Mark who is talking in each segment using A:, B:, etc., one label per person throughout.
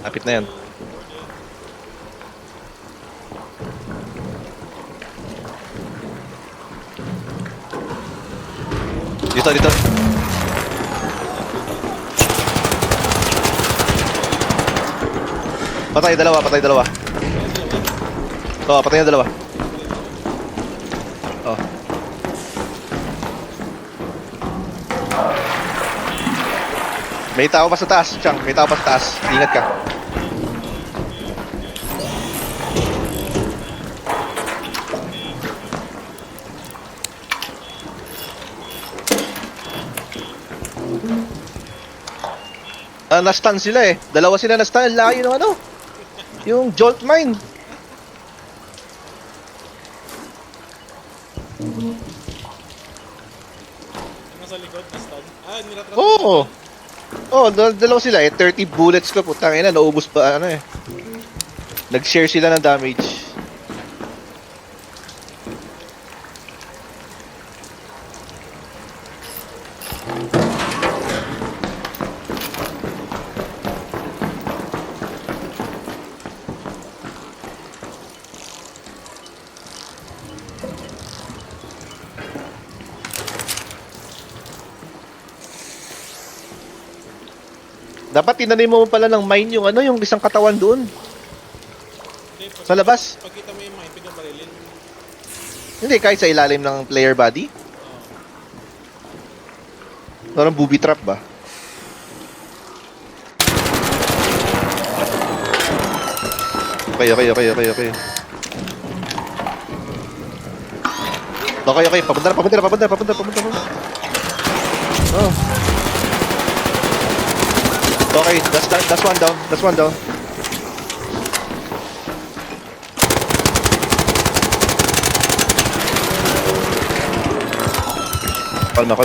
A: Kapit na yan. Dito, dito. Patay dalawa, patay dalawa. Oh, patay na dalawa. Oh. May tao pa sa taas, Chang. May tao pa sa taas. Ingat ka. Na-stun sila eh. Dalawa sila na-stun. Layo ng ano. Yung jolt mine.
B: Nasa likod, na-stun. Niratrat.
A: Oo. Oh, dalawa sila eh. 30 bullets ko. Putang ina, naubos pa ano eh. Nag-share sila ng damage. Dapat tinanim mo pala ng mine yung ano, yung isang katawan doon.
B: Hindi,
A: Sa labas.
B: Pagkita mo yung mine, pinabarilin.
A: Hindi, kahit sa ilalim ng player body. Parang booby trap ba? Okay. Okay. Papunta. Oh. Okay, that's one down. That's one down. Kalma.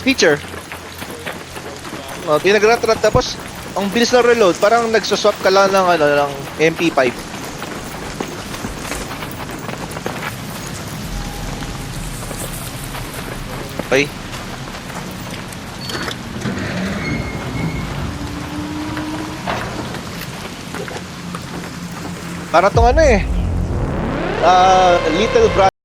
A: Teacher. Pinag-rat-rat tapos ang bilis na reload, parang nagsoswap ka lang ng ano ng MP5. Okay. Para tong ano eh. Little brother